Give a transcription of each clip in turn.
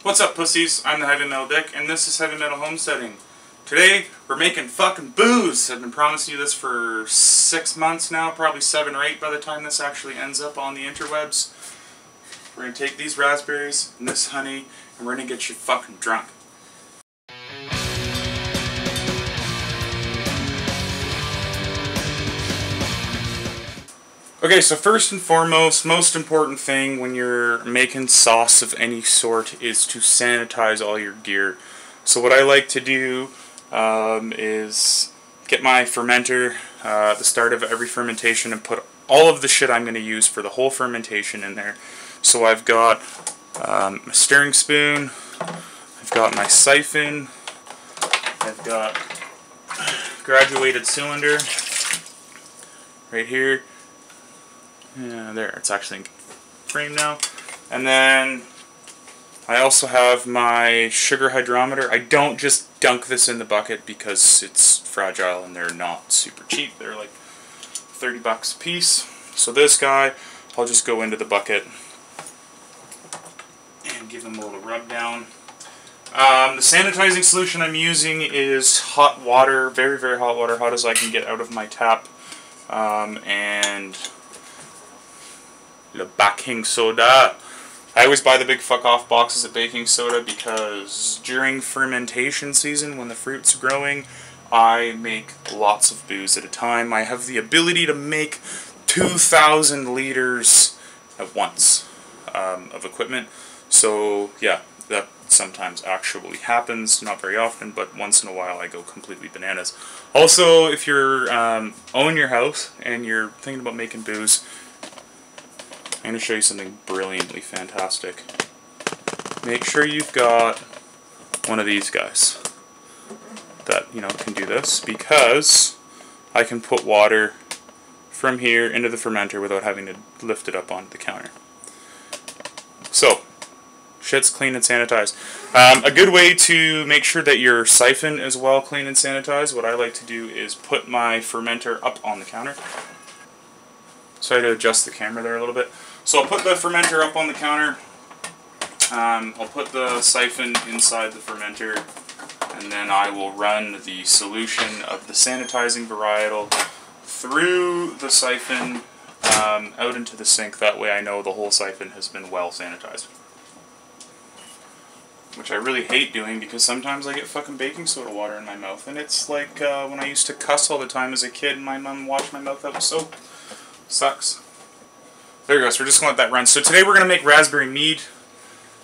What's up, pussies? I'm the Heavy Metal Dick, and this is Heavy Metal Homesteading. Today, we're making fucking booze! I've been promising you this for 6 months now, probably 7 or 8 by the time this actually ends up on the interwebs. We're gonna take these raspberries and this honey, and we're gonna get you fucking drunk. Okay, so first and foremost, most important thing when you're making sauce of any sort is to sanitize all your gear. So what I like to do is get my fermenter at the start of every fermentation and put all of the shit I'm going to use for the whole fermentation in there. So I've got a stirring spoon, I've got my siphon, I've got graduated cylinder right here. Yeah, there, it's actually in frame now. And then I also have my sugar hydrometer. I don't just dunk this in the bucket because it's fragile and they're not super cheap. They're like 30 bucks a piece. So this guy, I'll just go into the bucket and give them a little rub down. The sanitizing solution I'm using is hot water, very, very hot water, hot as I can get out of my tap. And the baking soda. I always buy the big fuck off boxes of baking soda because during fermentation season, when the fruit's growing, I make lots of booze at a time. I have the ability to make 2,000 liters at once of equipment. So yeah, that sometimes actually happens. Not very often, but once in a while I go completely bananas. Also, if you're own your house and you're thinking about making booze, I'm going to show you something brilliantly fantastic. Make sure you've got one of these guys that, you know, can do this, because I can put water from here into the fermenter without having to lift it up onto the counter. So, shit's clean and sanitized. A good way to make sure that your siphon is well clean and sanitized, what I like to do is put my fermenter up on the counter. So I had to adjust the camera there a little bit. So I'll put the fermenter up on the counter, I'll put the siphon inside the fermenter, and then I will run the solution of the sanitizing varietal through the siphon out into the sink. That way I know the whole siphon has been well sanitized. Which I really hate doing because sometimes I get fucking baking soda water in my mouth, and it's like when I used to cuss all the time as a kid and my mom washed my mouth out with soap. Sucks. There you go, so we're just going to let that run. So today we're going to make raspberry mead.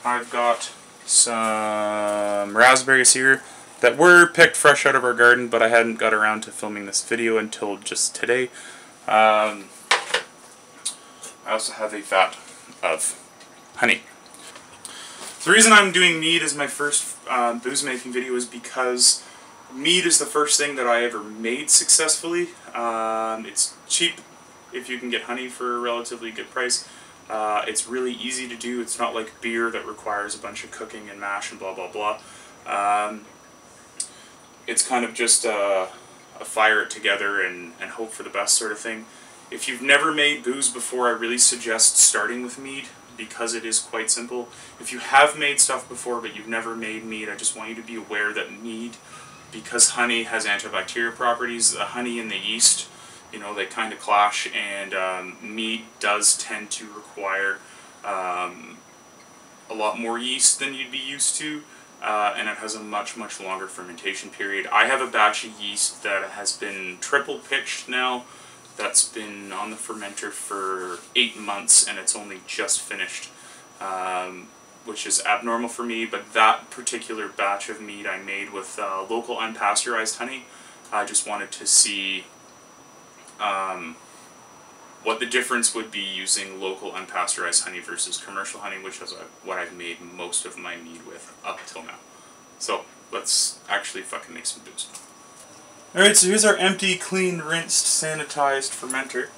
I've got some raspberries here that were picked fresh out of our garden, but I hadn't got around to filming this video until just today. I also have a vat of honey. The reason I'm doing mead as my first booze making video is because mead is the first thing that I ever made successfully. It's cheap if you can get honey for a relatively good price. It's really easy to do. It's not like beer that requires a bunch of cooking and mash and blah blah blah. It's kind of just a fire it together and hope for the best sort of thing. If you've never made booze before, I really suggest starting with mead because it is quite simple. If you have made stuff before but you've never made mead, I just want you to be aware that mead, because honey has antibacterial properties, the honey and the yeast, you know, they kind of clash, and mead does tend to require a lot more yeast than you'd be used to, and it has a much, much longer fermentation period. I have a batch of yeast that has been triple pitched now, that's been on the fermenter for 8 months, and it's only just finished, which is abnormal for me, but that particular batch of mead I made with local unpasteurized honey. I just wanted to see what the difference would be using local unpasteurized honey versus commercial honey, which is what I've made most of my mead with up till now. So let's actually fucking make some booze. Alright, so here's our empty, clean, rinsed, sanitized fermenter.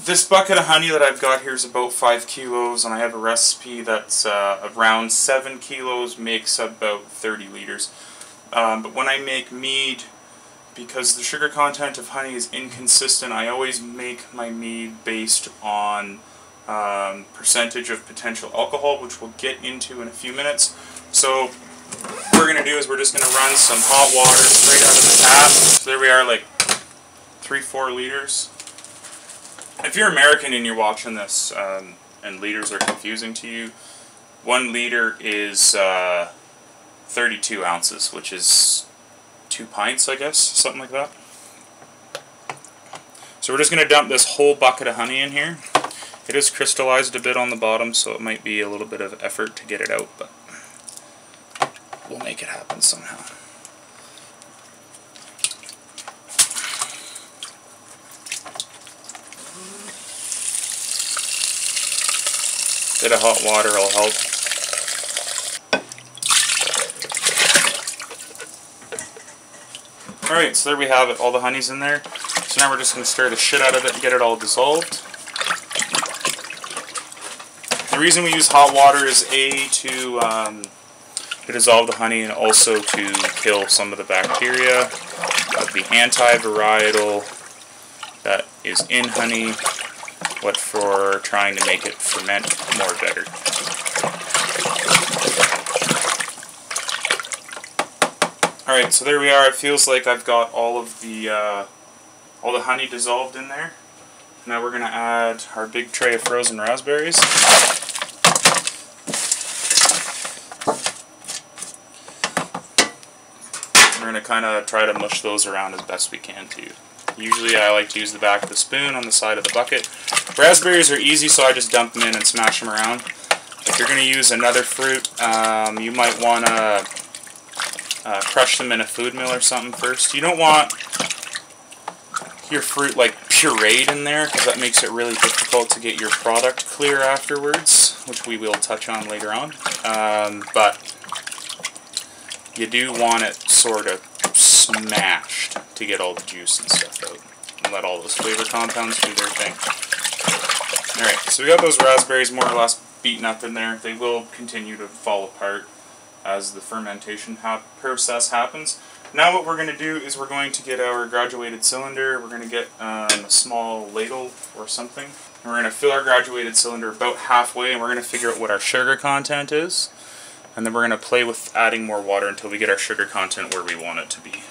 This bucket of honey that I've got here is about 5 kilos, and I have a recipe that's around 7 kilos, makes about 30 liters. But when I make mead, because the sugar content of honey is inconsistent, I always make my mead based on percentage of potential alcohol, which we'll get into in a few minutes. So what we're going to do is we're just going to run some hot water straight out of the tap. So there we are, like 3-4 liters. If you're American and you're watching this and liters are confusing to you, 1 liter is 32 ounces, which is 2 pints, I guess, something like that. So we're just going to dump this whole bucket of honey in here. It is crystallized a bit on the bottom, so it might be a little bit of effort to get it out, but we'll make it happen somehow. Bit of hot water will help. Alright, so there we have it. All the honey's in there. So now we're just going to stir the shit out of it and get it all dissolved. The reason we use hot water is to dissolve the honey and also to kill some of the bacteria of the antivarietal that is in honey, what for trying to make it ferment more better. Alright, so there we are. It feels like I've got all the honey dissolved in there. Now we're going to add our big tray of frozen raspberries. We're going to kind of try to mush those around as best we can too. Usually I like to use the back of the spoon on the side of the bucket. Raspberries are easy, so I just dump them in and smash them around. If you're going to use another fruit, you might want to crush them in a food mill or something first. You don't want your fruit like pureed in there, because that makes it really difficult to get your product clear afterwards, which we will touch on later on. But you do want it sort of smashed to get all the juice and stuff out, and let all those flavor compounds do their thing. Alright, so we got those raspberries more or less beaten up in there. They will continue to fall apart as the fermentation process happens. Now what we're going to do is we're going to get our graduated cylinder. We're going to get a small ladle or something. And we're going to fill our graduated cylinder about halfway, and we're going to figure out what our sugar content is. And then we're going to play with adding more water until we get our sugar content where we want it to be.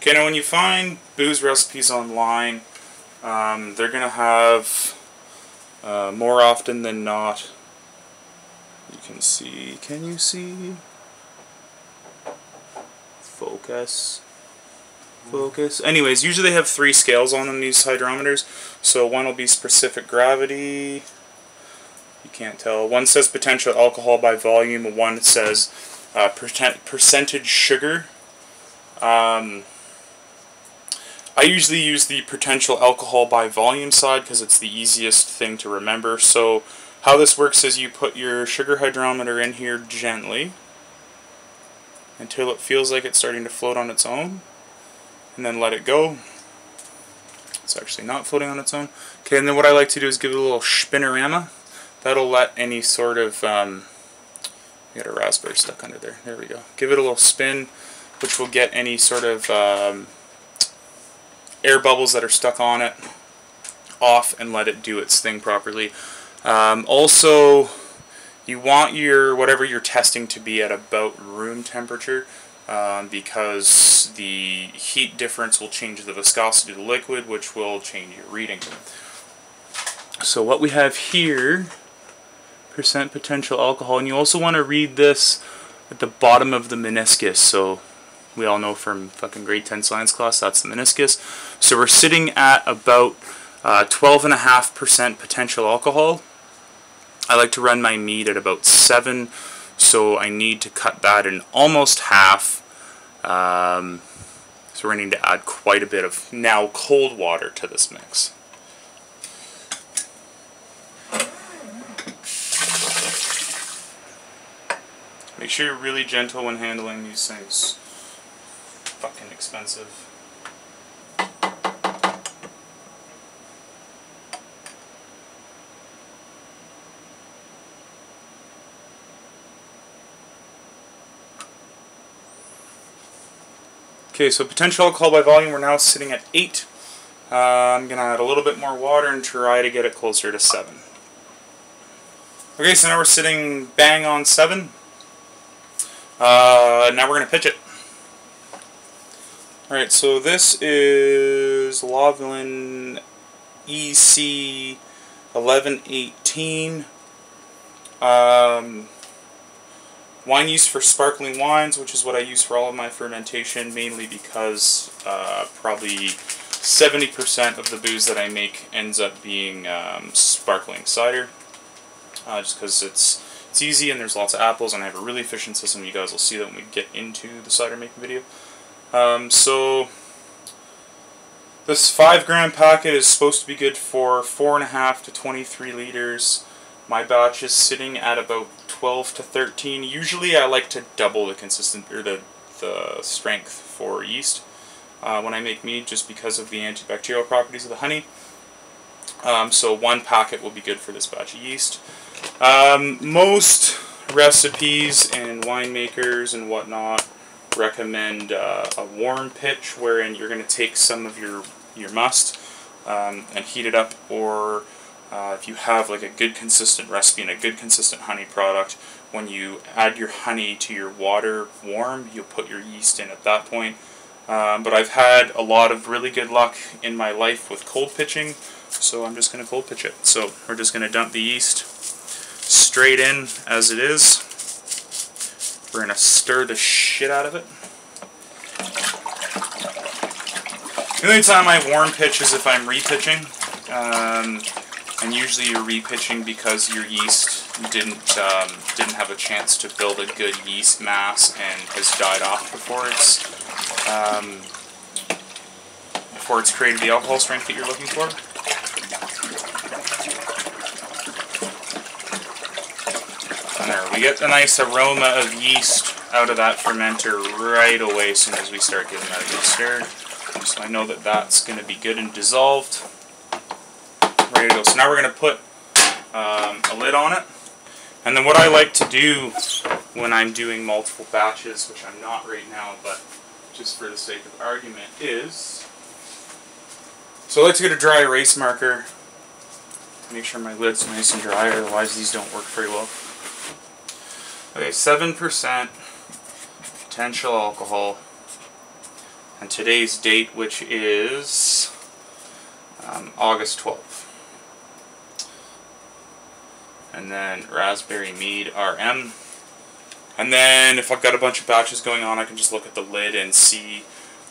Okay, now when you find booze recipes online, they're going to have, more often than not, you can see, can you see? Focus. Focus. Anyways, usually they have 3 scales on them, these hydrometers. So one will be specific gravity. You can't tell. One says potential alcohol by volume, and one says percentage sugar. I usually use the potential alcohol by volume side because it's the easiest thing to remember. So how this works is you put your sugar hydrometer in here gently until it feels like it's starting to float on its own, and then let it go. It's actually not floating on its own. Okay, and then what I like to do is give it a little spinorama. That'll let any sort of, we got a raspberry stuck under there. There we go. Give it a little spin, which will get any sort of air bubbles that are stuck on it off and let it do its thing properly. Also, you want your whatever you're testing to be at about room temperature, because the heat difference will change the viscosity of the liquid, which will change your reading. So what we have here, percent potential alcohol, and you also want to read this at the bottom of the meniscus. So we all know from fucking grade 10 science class, that's the meniscus. So we're sitting at about 12.5% potential alcohol. I like to run my mead at about 7, so I need to cut that in almost half. So we're going to need to add quite a bit of now cold water to this mix. Make sure you're really gentle when handling these things. Fucking expensive. Okay, so potential alcohol by volume, we're now sitting at 8. I'm going to add a little bit more water and try to get it closer to 7. Okay, so now we're sitting bang on 7. Now we're going to pitch it. Alright, so this is Lovelin EC 1118. Wine yeast for sparkling wines, which is what I use for all of my fermentation, mainly because probably 70% of the booze that I make ends up being sparkling cider. Just because it's easy and there's lots of apples, and I have a really efficient system. You guys will see that when we get into the cider making video. So this 5-gram packet is supposed to be good for 4.5 to 23 liters. My batch is sitting at about 12 to 13. Usually I like to double the the strength for yeast when I make mead, just because of the antibacterial properties of the honey. So 1 packet will be good for this batch of yeast. Most recipes and winemakers and whatnot recommend a warm pitch, wherein you're going to take some of your must and heat it up, or if you have like a good consistent recipe and a good consistent honey product, when you add your honey to your water warm, you'll put your yeast in at that point. But I've had a lot of really good luck in my life with cold pitching, so I'm just going to cold pitch it. So we're just going to dump the yeast straight in as it is. We're going to stir the shit out of it. The only time I warm pitch is if I'm repitching. And usually you're repitching because your yeast didn't have a chance to build a good yeast mass and has died off before it's created the alcohol strength that you're looking for. And there, we get a nice aroma of yeast out of that fermenter right away as soon as we start giving that a good stir. So I know that that's going to be good and dissolved. Ready to go. So now we're going to put a lid on it. And then what I like to do when I'm doing multiple batches, which I'm not right now, but just for the sake of argument, is... So I like to get a dry erase marker to make sure my lid's nice and dry, otherwise these don't work very well. Okay, 7% potential alcohol. And today's date, which is August 12th. And then raspberry mead RM. And then if I've got a bunch of batches going on, I can just look at the lid and see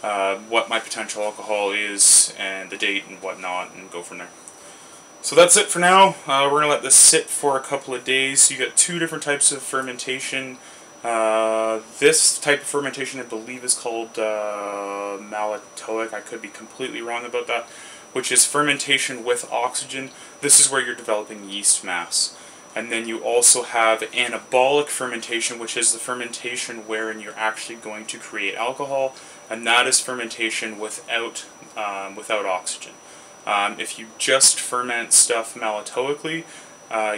what my potential alcohol is and the date and whatnot, and go from there. So that's it for now. We're going to let this sit for a couple of days. You got 2 different types of fermentation. This type of fermentation I believe is called malatoic. I could be completely wrong about that. Which is fermentation with oxygen. This is where you're developing yeast mass. And then you also have anabolic fermentation, which is the fermentation wherein you're actually going to create alcohol, and that is fermentation without oxygen. If you just ferment stuff malatoically,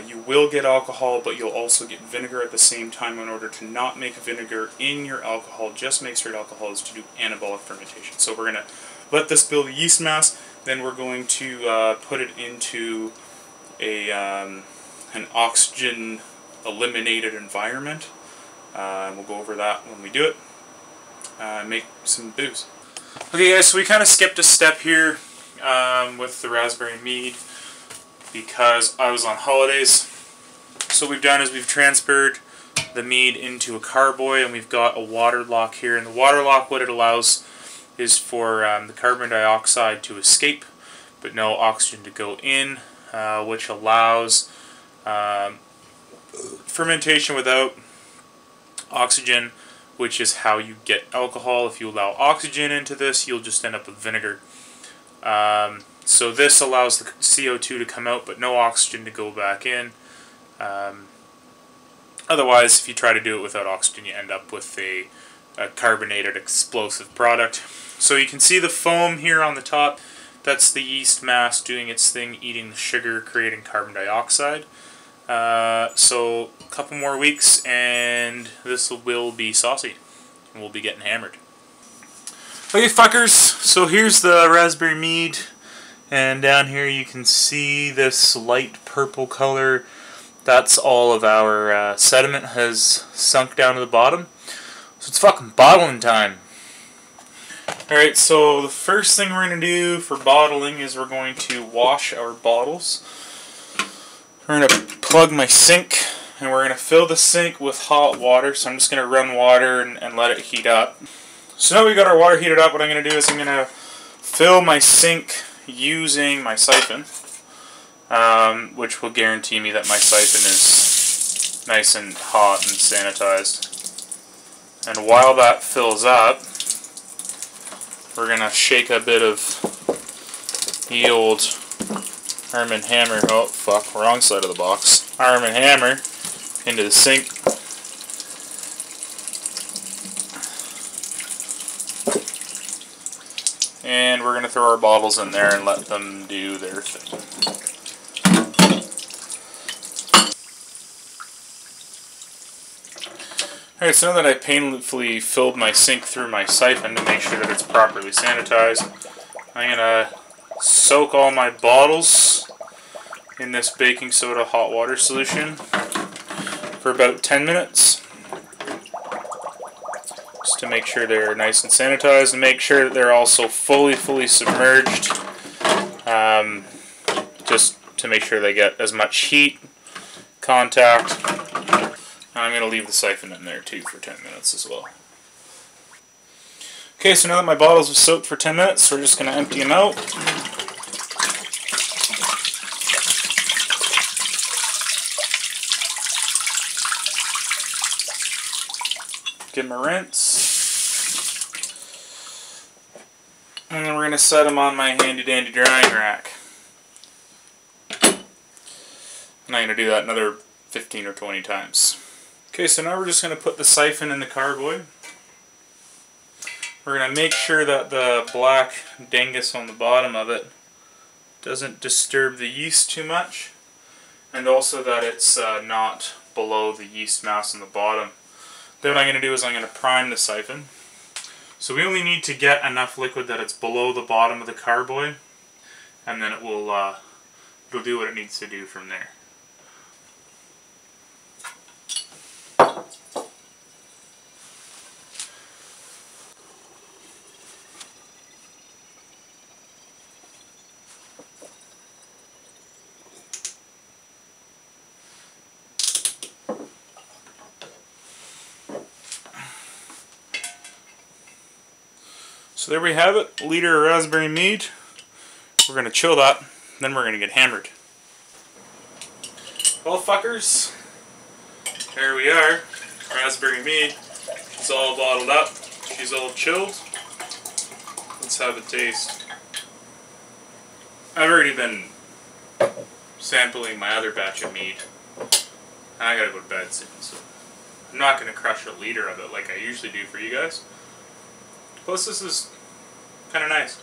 you will get alcohol, but you'll also get vinegar at the same time. In order to not make vinegar in your alcohol, just make straight alcohol, is to do anabolic fermentation. So we're going to let this build a yeast mass, then we're going to put it into an oxygen eliminated environment. And we'll go over that when we do it. Make some booze. Okay guys, so we kind of skipped a step here with the raspberry mead because I was on holidays. So what we've done is we've transferred the mead into a carboy, and we've got a water lock here. And the water lock, what it allows is for the carbon dioxide to escape, but no oxygen to go in, which allows fermentation without oxygen, which is how you get alcohol. If you allow oxygen into this, you'll just end up with vinegar. So this allows the CO2 to come out, but no oxygen to go back in. Otherwise, if you try to do it without oxygen, you end up with a carbonated explosive product. So you can see the foam here on the top. That's the yeast mass doing its thing, eating the sugar, creating carbon dioxide. So a couple more weeks and this will be saucy, and we'll be getting hammered. Okay fuckers, so here's the raspberry mead, and down here you can see this light purple color That's all of our sediment has sunk down to the bottom. So it's fucking bottling time. Alright, so the first thing we're going to do for bottling is we're going to wash our bottles. We're going to plug my sink, and we're going to fill the sink with hot water. So I'm just going to run water and let it heat up. So now we got our water heated up, what I'm going to do is I'm going to fill my sink using my siphon, which will guarantee me that my siphon is nice and hot and sanitized. And while that fills up, we're going to shake a bit of the old Arm & Hammer, oh fuck, wrong side of the box, Arm & Hammer into the sink. And we're going to throw our bottles in there and let them do their thing. Alright, so now that I painfully filled my sink through my siphon to make sure that it's properly sanitized, I'm going to soak all my bottles in this baking soda hot water solution for about 10 minutes. Just to make sure they're nice and sanitized, and make sure that they're also fully submerged. Just to make sure they get as much heat, contact. I'm going to leave the siphon in there too for 10 minutes as well. Okay, so now that my bottles have soaked for 10 minutes, we're just going to empty them out. Give them a rinse. And then we're going to set them on my handy dandy drying rack. And I'm going to do that another 15 or 20 times. Okay, so now we're just going to put the siphon in the carboy. We're going to make sure that the black dingus on the bottom of it doesn't disturb the yeast too much, and also that it's not below the yeast mass on the bottom. Then what I'm going to do is I'm going to prime the siphon. So we only need to get enough liquid that it's below the bottom of the carboy, and then it'll do what it needs to do from there. So there we have it, a liter of raspberry mead. We're going to chill that, then we're going to get hammered. Well fuckers, there we are, raspberry mead. It's all bottled up, she's all chilled. Let's have a taste. I've already been sampling my other batch of mead, and I gotta go to bed soon, so I'm not going to crush a liter of it like I usually do for you guys. Plus this is kind of nice.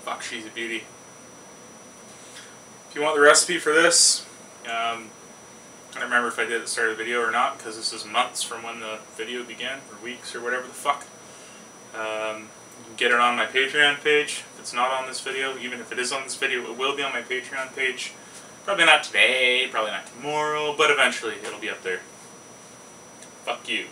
Fuck, she's a beauty. If you want the recipe for this, I don't remember if I did at the start of the video or not, because this is months from when the video began, or weeks, or whatever the fuck. You can get it on my Patreon page. If it's not on this video, even if it is on this video, it will be on my Patreon page. Probably not today, probably not tomorrow, but eventually it'll be up there. Fuck you.